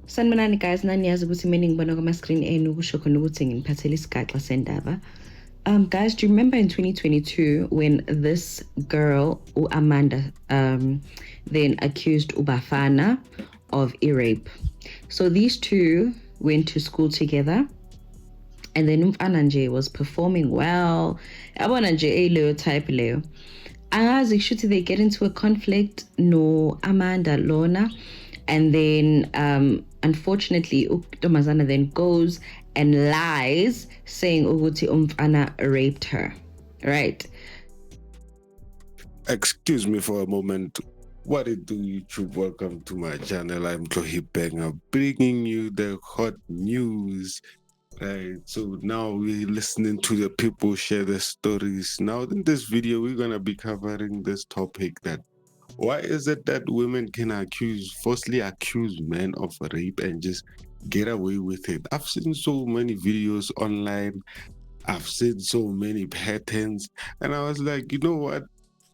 Sanibonani guys, naniyazi ukuthi mina ngibona kuma-screen enu kusho khona ukuthi nginiphathele isigaxa sendaba. Guys, do you remember in 2022 when this girl, Amanda, then accused Ubafana of rape? So these two went to school together, and then Umfana nje was performing well. Yabona nje leyo type leyo. Angazi kushuthi they get into a conflict no Amanda Lona, and then unfortunately Utomazana then goes and lies saying ukuthi Umfana raped her, right? Excuse me for a moment. What it do, YouTube? Welcome to my channel. I'm Tlohi Banger, bringing you the hot news. Right, so now we're listening to the people share their stories. Now in this video, we're gonna be covering this topic: that why is it that women can falsely accuse men of rape and just get away with it? I've seen so many videos online. I've seen so many patterns, and I was like, you know what?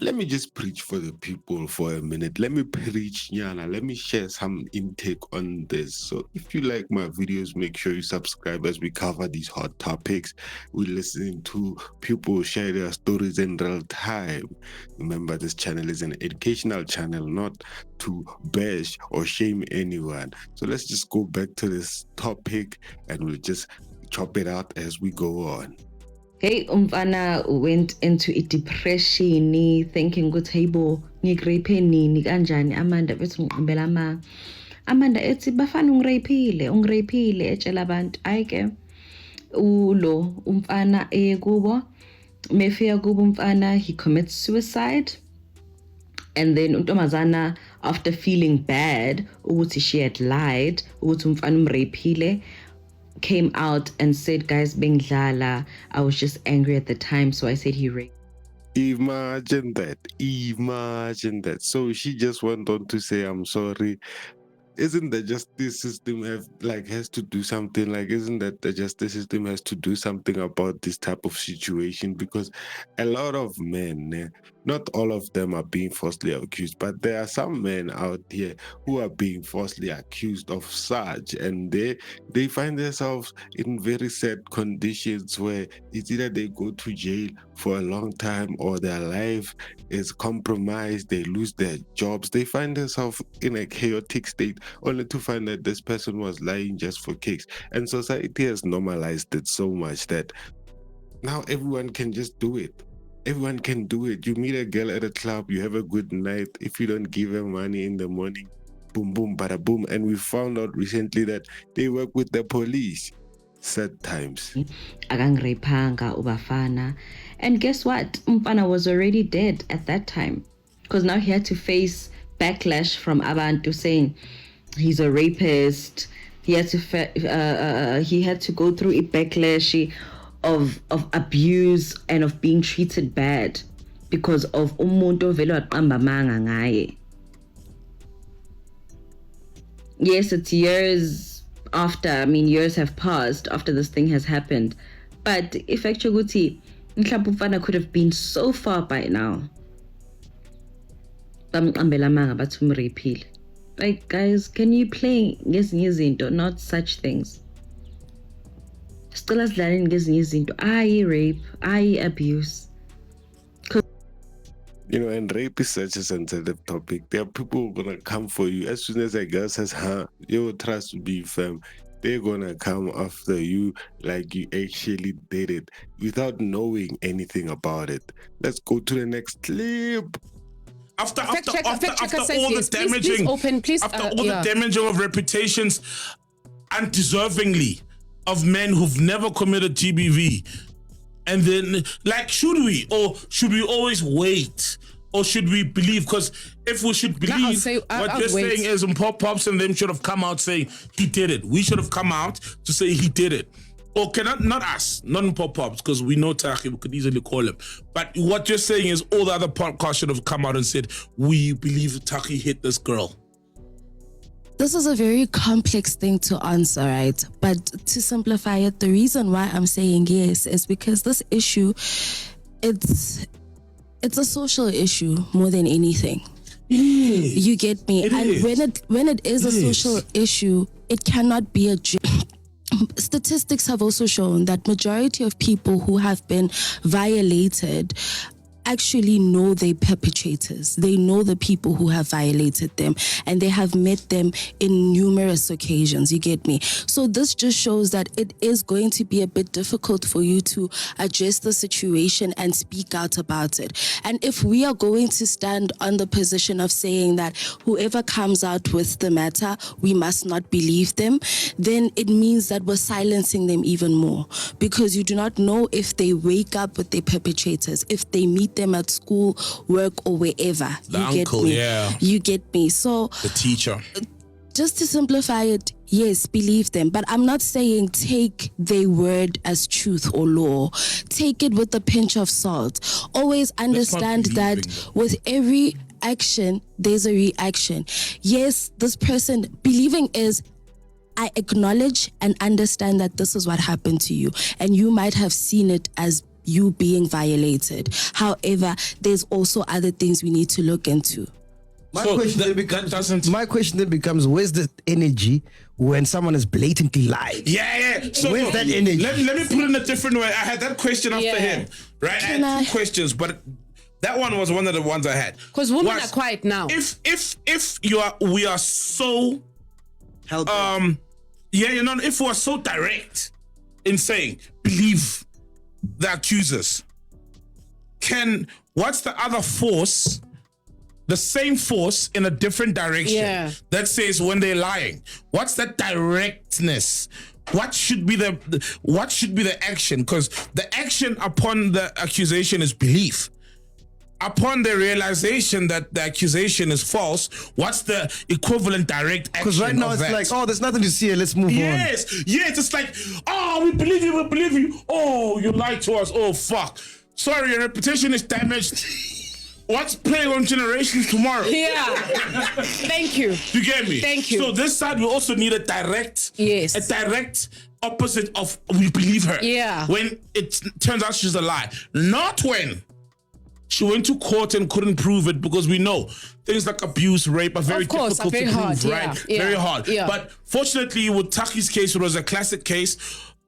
Let me just preach for the people for a minute. Let me preach, Yana. Let me share some intake on this. So if you like my videos, make sure you subscribe as we cover these hot topics. We're listening to people share their stories in real time. Remember, this channel is an educational channel, not to bash or shame anyone. So let's just go back to this topic and we'll just chop it out as we go on. Hey, Umfana went into a depression, thinking, "Good table, nigrepe ni kanjani Amanda bethi ngiqambela ama Amanda ethi bafana ungirepile etshela abantu ayike ulo umfana kubo mefika kubo umfana he commits suicide, and then untomazana after feeling bad ukuthi she had lied ukuthi umfana umrepile came out and said, guys, bengdlala, I was just angry at the time, so I said he raped. Imagine that. So she just went on to say, I'm sorry. Isn't the justice system has to do something? Isn't that the justice system has to do something about this type of situation? Because a lot of men, not all of them are being falsely accused, but there are some men out here who are being falsely accused of such, and they find themselves in very sad conditions where it's either they go to jail for a long time or their life is compromised, they lose their jobs, they find themselves in a chaotic state only to find that this person was lying just for kicks. And society has normalized it so much that now everyone can just do it. Everyone can do it. You meet a girl at a club, you have a good night. If you don't give her money in the morning, boom, boom, bada boom. And we found out recently that they work with the police. Sad times. Akangirepanga ubafana. And guess what? Umfana was already dead at that time, because now he had to face backlash from abantu saying he's a rapist. He had to go through a backlash of abuse and of being treated bad because of umuntu vele waqamba amanga ngaye. Yes, it's years after. Years have passed after this thing has happened, but if actually Mhlawumbe could have been so far by now. Like, guys, can you play ngezinye izinto, not such things? Still as learning ngezinye izinto, rape, abuse. And rape is such a sensitive topic. There are people who are gonna come for you as soon as a girl says, your trust will be firm. They're gonna come after you like you actually did it without knowing anything about it. Let's go to the next clip. After all the damaging, the damaging of reputations, undeservingly, of men who've never committed GBV, and then should we always wait? Or should we believe? Because if we should believe, what you're saying is Pops and them should have come out saying he did it. We should have come out to say he did it. Or not us, not Pops, because we know Taki, we could easily call him. But what you're saying is all the other podcasts should have come out and said, we believe Taki hit this girl. This is a very complex thing to answer, right? But to simplify it, the reason why I'm saying yes is because this issue, it's a social issue more than anything. You get me? When it is a social issue, it cannot be a statistics have also shown that majority of people who have been violated actually know the perpetrators. They know the people who have violated them, and they have met them in numerous occasions. You get me? So this just shows that it is going to be a bit difficult for you to address the situation and speak out about it. And if we are going to stand on the position of saying that whoever comes out with the matter, we must not believe them, then it means that we're silencing them even more, because you do not know if they wake up with their perpetrators, if they meet them at school, work, or wherever. The uncle, You get me? So the teacher. Just to simplify it, yes, believe them. But I'm not saying take their word as truth or law. Take it with a pinch of salt. Always understand that with every action, there's a reaction. Yes, this person, believing is, I acknowledge and understand that this is what happened to you, and you might have seen it as you being violated. However, there's also other things we need to look into. My question then becomes, where's the energy when someone is blatantly lying? So where's that energy? Let me put it in a different way. I had that question after him, right? I had 2 questions, but that one was one of the ones I had. Because women are quiet now. If we are so if we are so direct in saying believe the accusers, what's the other force, the same force in a different direction that says when they're lying? What's that directness? What should be the action? Because the action upon the accusation is belief. Upon the realization that the accusation is false, what's the equivalent direct action? Because right now it's like, oh, there's nothing to see here, let's move on. Yes, it's like, oh, we believe you. Oh, you lied to us. Oh, fuck. Sorry, your reputation is damaged. What's playing on Generations tomorrow? Thank you. You get me? Thank you. So this side, we also need a direct opposite of we believe her. When it turns out she's a lie. Not when she went to court and couldn't prove it, because we know things like abuse, rape are very difficult to prove, right? Very hard. But fortunately, with Taki's case, it was a classic case.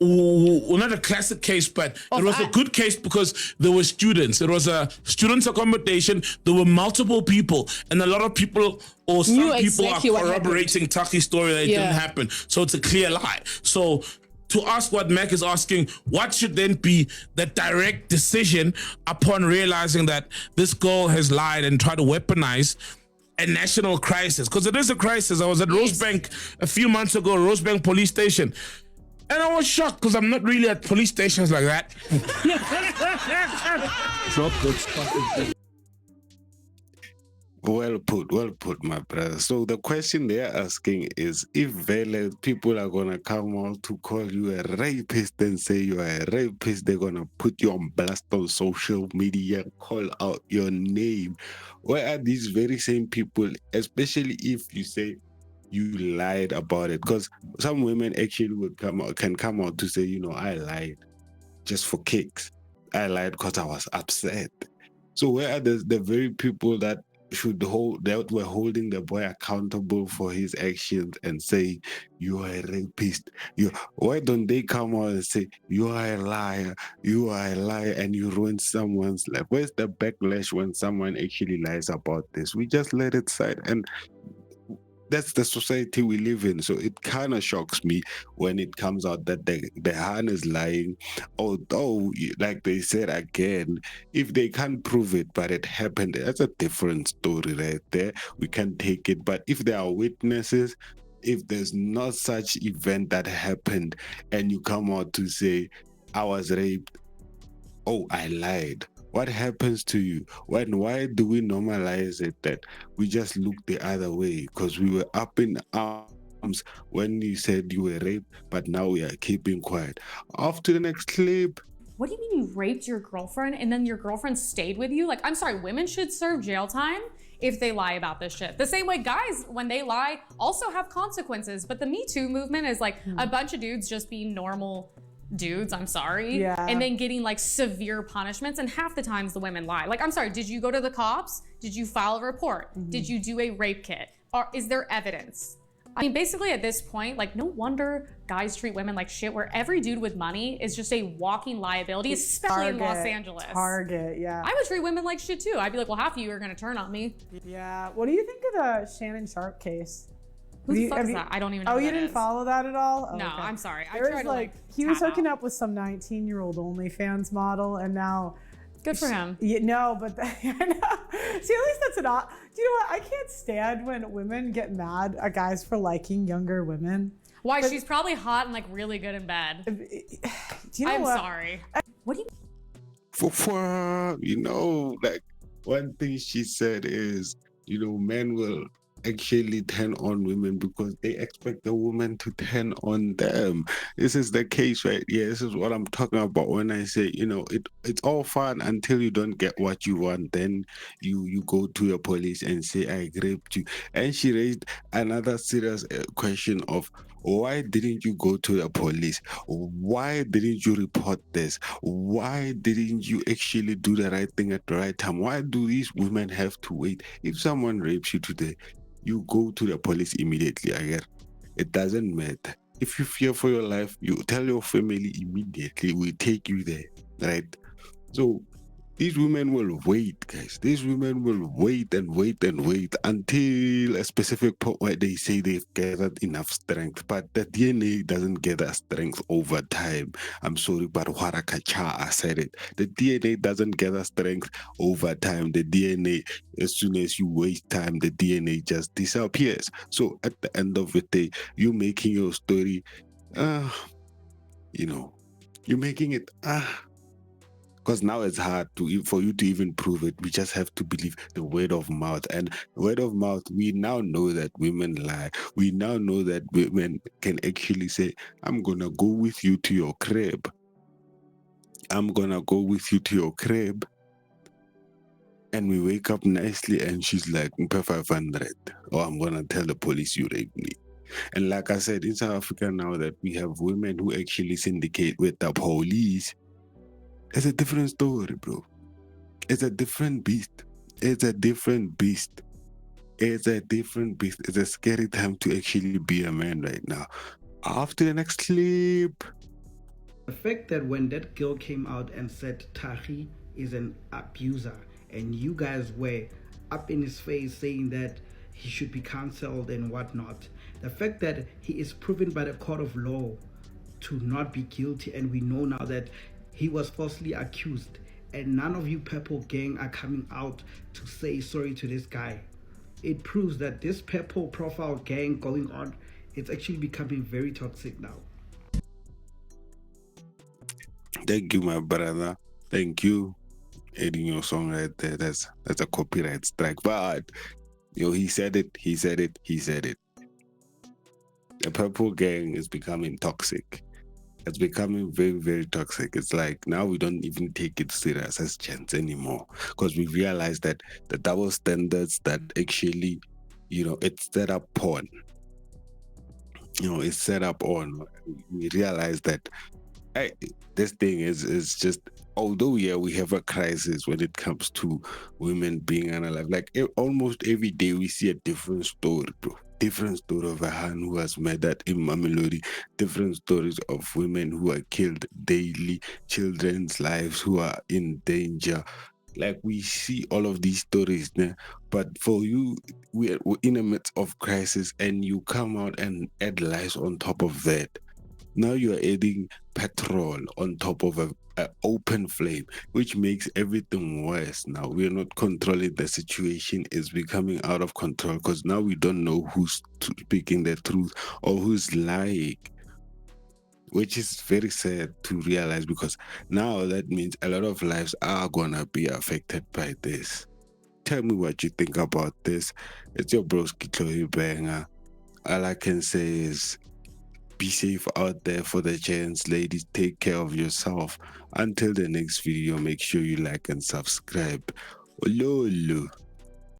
Well, not a classic case, but it was a good case because there were students. It was a students' accommodation. There were multiple people, and a lot of people or some people are corroborating Taki's story that it didn't happen. So it's a clear lie. So to ask what Mac is asking, what should then be the direct decision upon realizing that this girl has lied and tried to weaponize a national crisis? Because it is a crisis. I was at Rosebank a few months ago, Rosebank police station, and I was shocked because I'm not really at police stations like that. Drop that stuff. Well put, my brother. So the question they're asking is, if people are gonna come out to call you a rapist and say you're a rapist, they're gonna put you on blast on social media, call out your name. Where are these very same people, especially if you say you lied about it? Because some women actually can come out to say, I lied just for kicks. I lied because I was upset. So where are the very people that were holding the boy accountable for his actions and say you are a rapist? Why don't they come out and say you are a liar, and you ruined someone's life? Where's the backlash when someone actually lies about this? We just let it slide, and that's the society we live in. So it kind of shocks me when it comes out that the Han is lying. Although, like they said again, if they can't prove it, but it happened, that's a different story right there. We can take it. But if there are witnesses, if there's not such event that happened, and you come out to say, I was raped, I lied, what happens to you? Why do we normalize it that we just look the other way? Because we were up in arms when you said you were raped, but now we are keeping quiet. Off to the next clip. What do you mean you raped your girlfriend and then your girlfriend stayed with you? Like, I'm sorry, women should serve jail time if they lie about this shit. The same way guys, when they lie, also have consequences. But the Me Too movement is like a bunch of dudes just being normal dudes, I'm sorry. Yeah. And then getting like severe punishments, and half the times the women lie. Like, I'm sorry, did you go to the cops? Did you file a report? Did you do a rape kit? Or is there evidence? I mean, basically at this point, like, no wonder guys treat women like shit, where every dude with money is just a walking liability, especially in Los Angeles. Target, yeah. I would treat women like shit too. I'd be like, well, half of you are gonna turn on me. Yeah. What do you think of the Shannon Sharp case? Who the fuck is that? I don't even know. Oh, who you that didn't is. follow that at all? Oh, No, okay. I'm sorry. I There tried was to like he was tap hooking out. up with some 19-year-old OnlyFans model, and now Good for him. Yeah, no, but I know. See, at least that's an. Do you know what? I can't stand when women get mad at guys for liking younger women. Why? She's probably hot and like really good in bed. Do you know I'm what? sorry. What do you? You know, like one thing she said is, you know, men will actually turn on women because they expect the woman to turn on them. This is the case, right? Yeah, this is what I'm talking about when I say, you know, it's all fun until you don't get what you want. Then you go to your police and say, I raped you. And she raised another serious question of, why didn't you go to the police? Why didn't you report this? Why didn't you actually do the right thing at the right time? Why do these women have to wait? If someone rapes you today, you go to the police immediately. It doesn't matter. If you fear for your life, you tell your family immediately. We take you there, right? So these women will wait, guys. These women will wait and wait and wait until a specific point where they say they've gathered enough strength. But the DNA doesn't gather strength over time. I'm sorry, but Warakacha said it. The DNA doesn't gather strength over time. The DNA, as soon as you waste time, the DNA just disappears. So at the end of the day, you're making your story, you know, you're making it, because now it's hard for you to even prove it. We just have to believe the word of mouth. And word of mouth, we now know that women lie. We now know that women can actually say, I'm going to go with you to your crib. I'm going to go with you to your crib. And we wake up nicely and she's like, 500. Or I'm going to tell the police you raped me. And like I said, in South Africa now that we have women who actually syndicate with the police, it's a different story, bro. It's a different beast. It's a different beast. It's a different beast. It's a scary time to actually be a man right now. After the next clip. The fact that when that girl came out and said Tahi is an abuser, and you guys were up in his face saying that he should be cancelled and whatnot, the fact that he is proven by the court of law to not be guilty, and we know now that he was falsely accused, and none of you Purple gang are coming out to say sorry to this guy. It proves that this Purple profile gang going on, it's actually becoming very toxic now. Thank you, my brother. Thank you. Adding your song right there. That's a copyright strike. But he said it. He said it. He said it. The Purple gang is becoming toxic. It's becoming very, very toxic. It's like now we don't even take it serious as gents anymore, because we realize that the double standards that actually, it's set up on. It's set up on. We realize that this thing is just, although we have a crisis when it comes to women being unalive. Like almost every day we see a different story, bro. Different story of a hand who was murdered in Mamelodi, different stories of women who are killed daily, children's lives who are in danger. Like we see all of these stories now, but for you, we're in the midst of crisis, and you come out and add lies on top of that. Now you're adding petrol on top of an open flame, which makes everything worse. Now we're not controlling the situation. It's becoming out of control because now we don't know who's speaking the truth or who's lying, which is very sad to realize, because now that means a lot of lives are gonna be affected by this. Tell me what you think about this. It's your broski Chloe Banger. All I can say is, be safe out there for the gents. Ladies, take care of yourself. Until the next video, make sure you like and subscribe. Ololo.